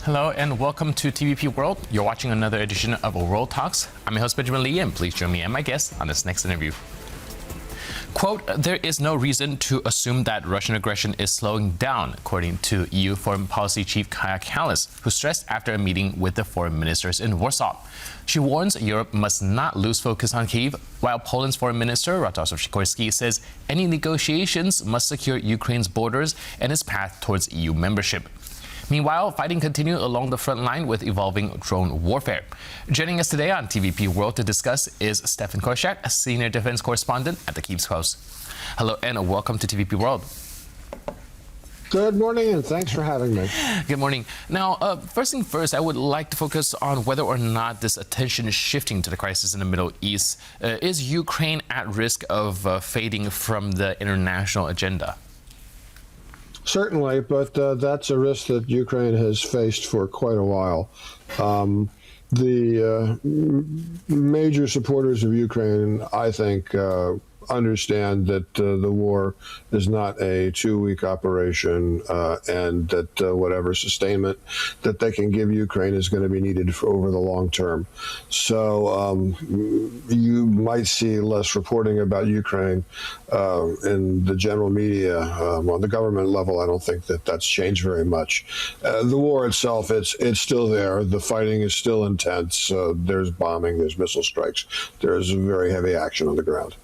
Hello and welcome to TVP World. You're watching another edition of World Talks. I'm your host, Benjamin Lee, and please join me and my guest on this next interview. Quote, there is no reason to assume that Russian aggression is slowing down, according to EU Foreign Policy Chief Kaja Kallas, who stressed after a meeting with the foreign ministers in Warsaw. She warns Europe must not lose focus on Kyiv, while Poland's foreign minister, Radosław Sikorski, says any negotiations must secure Ukraine's borders and its path towards EU membership. Meanwhile, fighting continued along the front line with evolving drone warfare. Joining us today on TVP World to discuss is Stefan Korshak, a senior defense correspondent at the Kyiv Post. Hello and welcome to TVP World. Good morning and thanks for having me. Good morning. Now, first thing first, I would like to focus on whether or not this attention is shifting to the crisis in the Middle East. Is Ukraine at risk of fading from the international agenda? Certainly, but that's a risk that Ukraine has faced for quite a while. The major supporters of Ukraine, I think, understand that the war is not a 2-week operation and that whatever sustainment that they can give Ukraine is going to be needed for over the long term. So you might see less reporting about Ukraine in the general media. On the government level, I don't think that that's changed very much. The war itself, it's still there. The fighting is still intense. There's bombing, there's missile strikes, there's very heavy action on the ground.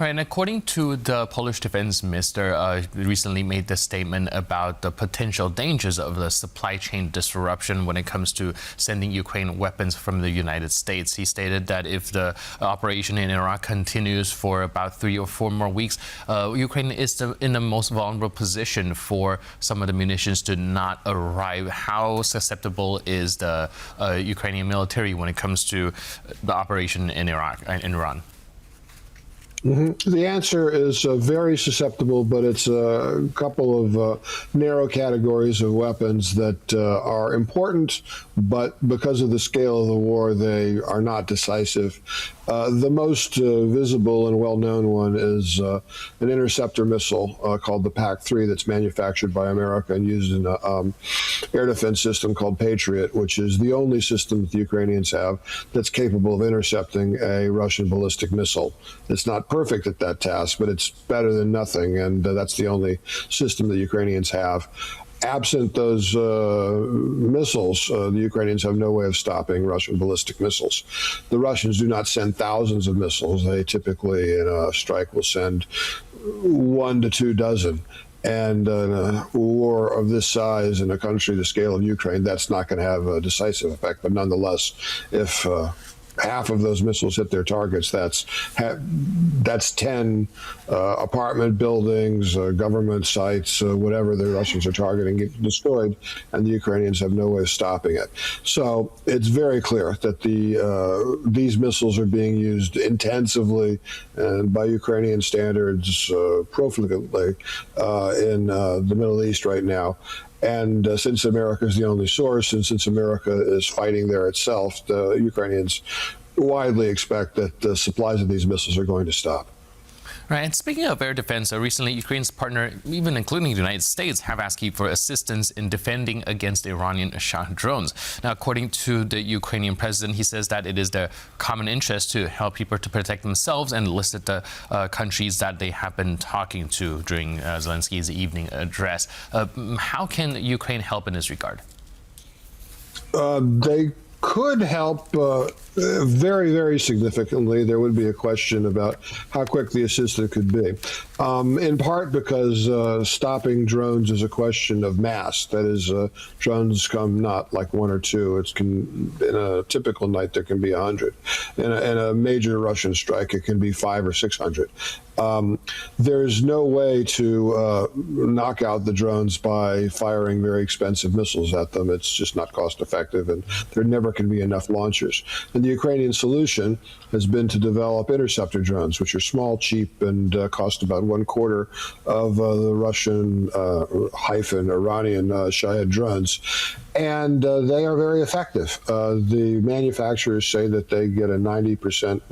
All right, and according to the Polish defense minister, recently made this statement about the potential dangers of the supply chain disruption when it comes to sending Ukraine weapons from the United States. He stated that if the operation in Iraq continues for about 3 or 4 more weeks, Ukraine is in the most vulnerable position for some of the munitions to not arrive. How susceptible is the Ukrainian military when it comes to the operation in Iraq and Iran? Mm-hmm. The answer is very susceptible, but it's a couple of narrow categories of weapons that are important, but because of the scale of the war, they are not decisive. The most visible and well-known one is an interceptor missile called the PAC-3 that's manufactured by America and used in an air defense system called Patriot, which is the only system that the Ukrainians have that's capable of intercepting a Russian ballistic missile. It's not perfect at that task, but it's better than nothing, and that's the only system the Ukrainians have. Absent those missiles, the Ukrainians have no way of stopping Russian ballistic missiles. The Russians do not send thousands of missiles. They typically, in a strike, will send 1 to 2 dozen. And in a war of this size in a country the scale of Ukraine, that's not going to have a decisive effect. But nonetheless, if half of those missiles hit their targets, that's 10 apartment buildings, government sites, whatever the Russians are targeting get destroyed, and the Ukrainians have no way of stopping it. So it's very clear that these missiles are being used intensively and by Ukrainian standards profligately in the Middle East right now. And since America is the only source, and since America is fighting there itself, the Ukrainians widely expect that the supplies of these missiles are going to stop. Right, and speaking of air defense, recently Ukraine's partner, even including the United States, have asked Kyiv for assistance in defending against Iranian Shah drones. Now, according to the Ukrainian president, he says that it is their common interest to help people to protect themselves, and listed the countries that they have been talking to during Zelensky's evening address. How can Ukraine help in this regard? They could help very, very significantly. There would be a question about how quick the assistance could be. In part because stopping drones is a question of mass. That is, drones come not like 1 or 2. In a typical night, there can be 100. In a major Russian strike, it can be 500 or 600. There's no way to knock out the drones by firing very expensive missiles at them. It's just not cost effective, and there never can be enough launchers. And the Ukrainian solution has been to develop interceptor drones, which are small, cheap, and cost about 1/4 of the Russian Iranian Shahed drones. And they are very effective. The manufacturers say that they get a 90%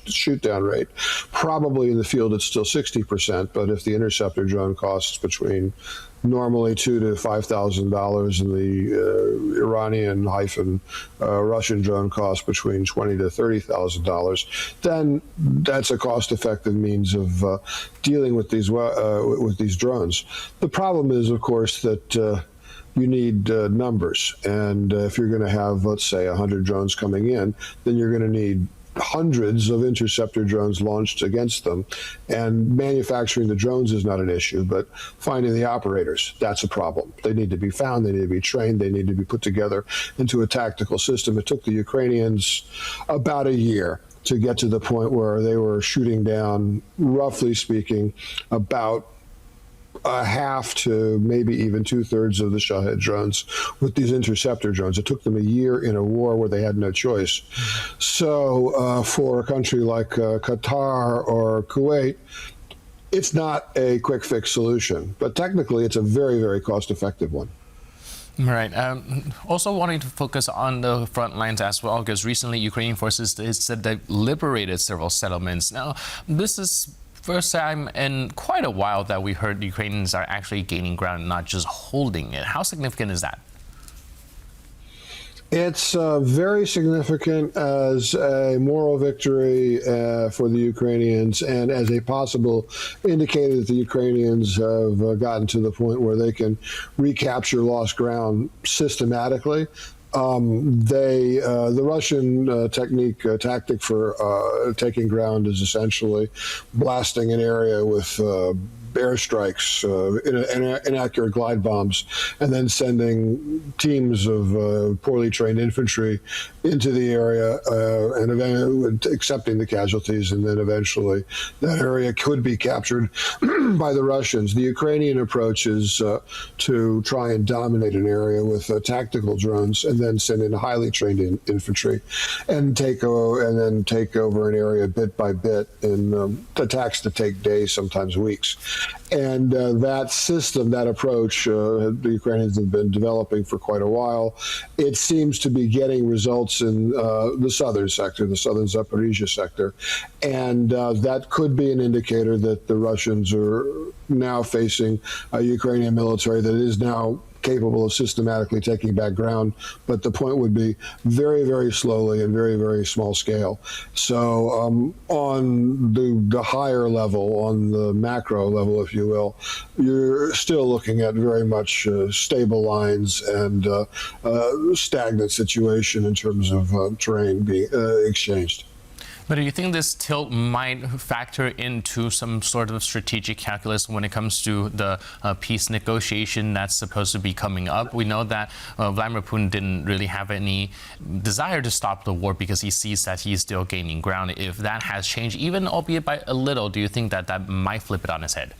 shoot down rate. Probably in the field, it's still 60%. But if the interceptor drone costs between normally $2,000 to $5,000 and the Iranian-Russian drone costs between $20,000 to $30,000, then that's a cost-effective means of dealing with these drones. The problem is, of course, that you need numbers, and if you're going to have, let's say, 100 drones coming in, then you're going to need hundreds of interceptor drones launched against them. And manufacturing the drones is not an issue, but finding the operators, that's a problem. They need to be found, they need to be trained, they need to be put together into a tactical system. It took the Ukrainians about a year to get to the point where they were shooting down, roughly speaking, about a half to maybe even 2/3 of the Shahed drones with these interceptor drones. It took them a year in a war where they had no choice. So for a country like Qatar or Kuwait, it's not a quick fix solution, but technically it's a very, very cost-effective one. Right. Also wanting to focus on the front lines as well, because recently Ukrainian forces said they've liberated several settlements. Now, this is first time in quite a while that we heard the Ukrainians are actually gaining ground, not just holding it. How significant is that? It's very significant as a moral victory for the Ukrainians and as a possible indicator that the Ukrainians have gotten to the point where they can recapture lost ground systematically. The Russian tactic for taking ground is essentially blasting an area with airstrikes, inaccurate glide bombs, and then sending teams of poorly trained infantry into the area and accepting the casualties, and then eventually that area could be captured by the Russians. The Ukrainian approach is to try and dominate an area with tactical drones and then send in highly trained infantry and take over an area bit by bit in attacks that take days, sometimes weeks. And that system, that approach, the Ukrainians have been developing for quite a while. It seems to be getting results in the southern sector, the southern Zaporizhia sector. And that could be an indicator that the Russians are now facing a Ukrainian military that is now capable of systematically taking back ground, but the point would be very, very slowly and very, very small scale. So on the higher level, on the macro level, if you will, you're still looking at very much stable lines and stagnant situation in terms of terrain being exchanged. But do you think this tilt might factor into some sort of strategic calculus when it comes to the peace negotiation that's supposed to be coming up? We know that Vladimir Putin didn't really have any desire to stop the war because he sees that he's still gaining ground. If that has changed, even albeit by a little, do you think that that might flip it on its head?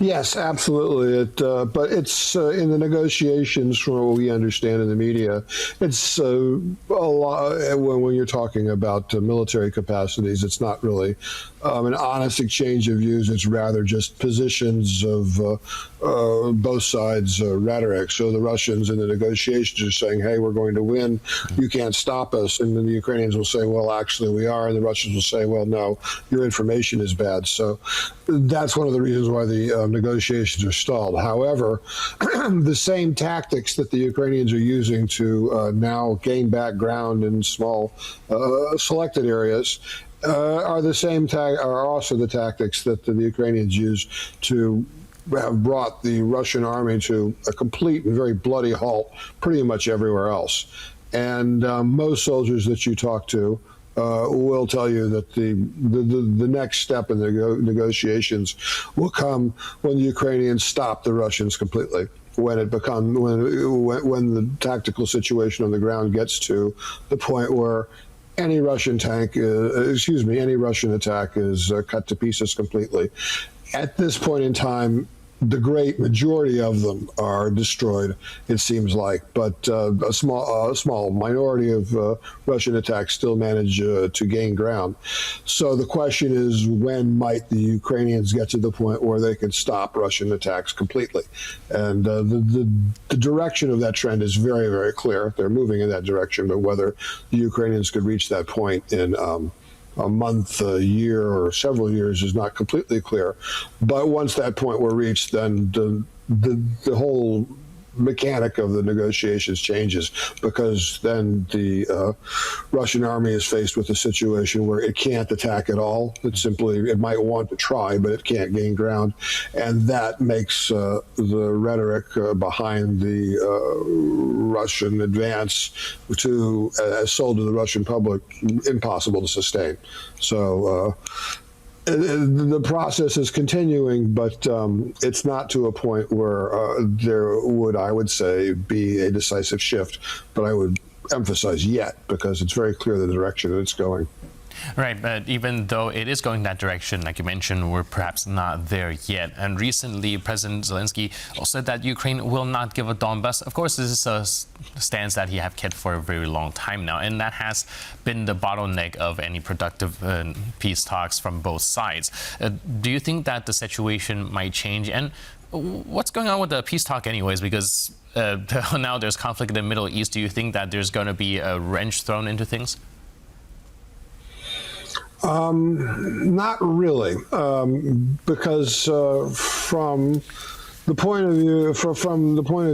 Yes, absolutely. But it's in the negotiations, from what we understand in the media, it's a lot. When you're talking about military capacities, it's not really an honest exchange of views. It's rather just positions of both sides' rhetoric. So the Russians in the negotiations are saying, "Hey, we're going to win. You can't stop us," and then the Ukrainians will say, "Well, actually, we are," and the Russians will say, "Well, no, your information is bad." So that's one of the reasons why the negotiations are stalled. However, the same tactics that the Ukrainians are using to now gain back ground in small selected areas are also the tactics that the Ukrainians use to have brought the Russian army to a complete and very bloody halt pretty much everywhere else. And most soldiers that you talk to will tell you that the next step in the negotiations will come when the Ukrainians stop the Russians completely. When the tactical situation on the ground gets to the point where any Russian attack is cut to pieces completely. At this point in time, the great majority of them are destroyed, it seems like, but a small minority of Russian attacks still manage to gain ground. So the question is, when might the Ukrainians get to the point where they can stop Russian attacks completely? And the direction of that trend is very, very clear. They're moving in that direction, but whether the Ukrainians could reach that point in a month, a year, or several years is not completely clear. But once that point were reached, then the whole mechanic of the negotiations changes, because then the Russian army is faced with a situation where it can't attack at all. It might want to try, but it can't gain ground, and that makes the rhetoric behind the Russian advance as sold to the Russian public impossible to sustain. So the process is continuing, but it's not to a point where there would, I would say, be a decisive shift. But I would emphasize yet, because it's very clear the direction that it's going. Right, but even though it is going that direction, like you mentioned, we're perhaps not there yet. And recently, President Zelensky said that Ukraine will not give up Donbass. Of course, this is a stance that he have kept for a very long time now, and that has been the bottleneck of any productive peace talks from both sides. Do you think that the situation might change? And what's going on with the peace talk anyways? Because now there's conflict in the Middle East. Do you think that there's going to be a wrench thrown into things? Not really, because from the point of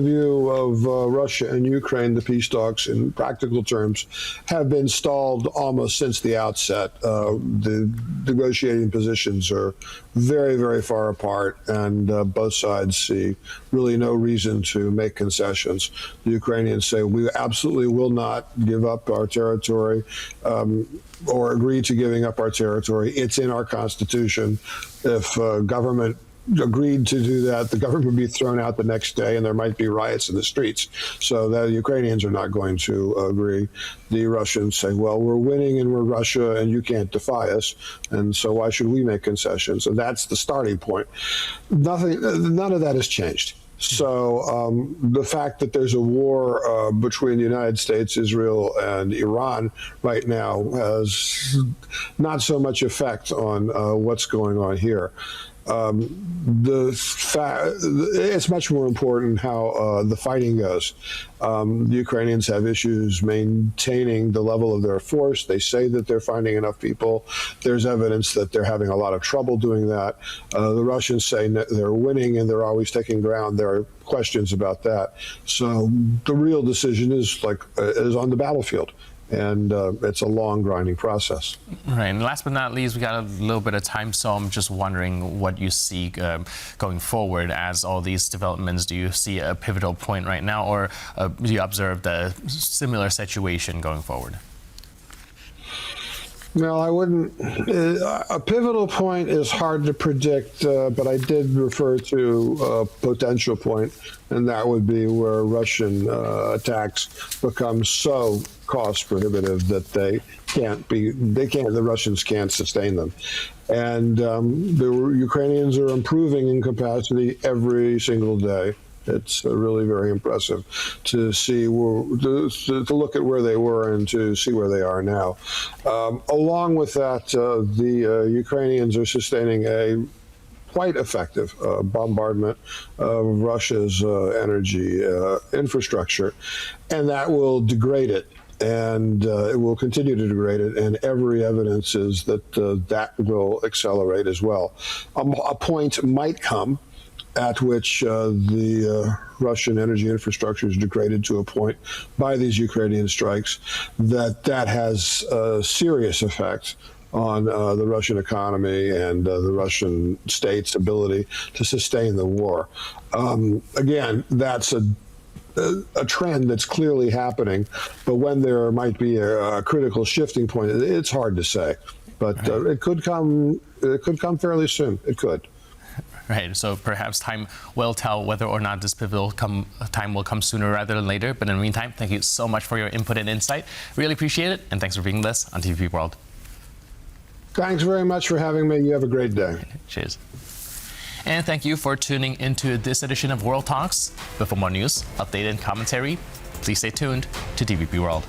view of Russia and Ukraine, the peace talks, in practical terms, have been stalled almost since the outset. The negotiating positions are very, very far apart, and both sides see really no reason to make concessions. The Ukrainians say, we absolutely will not give up our territory or agree to giving up our territory. It's in our constitution. If government agreed to do that, the government would be thrown out the next day, and there might be riots in the streets. So the Ukrainians are not going to agree. The Russians say, well, we're winning and we're Russia and you can't defy us, and so why should we make concessions? And that's the starting point. None of that has changed. So the fact that there's a war between the United States, Israel, and Iran right now has not so much effect on what's going on here. It's much more important how the fighting goes. The Ukrainians have issues maintaining the level of their force. They say that they're finding enough people. There's evidence that they're having a lot of trouble doing that. The Russians say they're winning and they're always taking ground. There are questions about that. So the real decision is on the battlefield. And it's a long, grinding process. Right. And last but not least, we got a little bit of time, so I'm just wondering what you see going forward as all these developments. Do you see a pivotal point right now, or do you observe the similar situation going forward? No, I wouldn't. A pivotal point is hard to predict, but I did refer to a potential point, and that would be where Russian attacks become so cost prohibitive that the Russians can't sustain them. And the Ukrainians are improving in capacity every single day. It's really very impressive to see, to look at where they were and to see where they are now. Along with that, the Ukrainians are sustaining a quite effective bombardment of Russia's energy infrastructure, and that will degrade it. And it will continue to degrade it, and every evidence is that that will accelerate as well. A point might come at which the Russian energy infrastructure is degraded to a point by these Ukrainian strikes that has a serious effect on the Russian economy and the Russian state's ability to sustain the war. Again, that's a trend that's clearly happening, but when there might be a critical shifting point, it's hard to say. But it could come fairly soon. It could. Right, so perhaps time will tell whether or not this pivotal time will come sooner rather than later. But in the meantime, thank you so much for your input and insight. Really appreciate it, and thanks for being with us on TVP World. Thanks very much for having me. You have a great day. Cheers. And thank you for tuning into this edition of World Talks. But for more news, update, and commentary, please stay tuned to TVP World.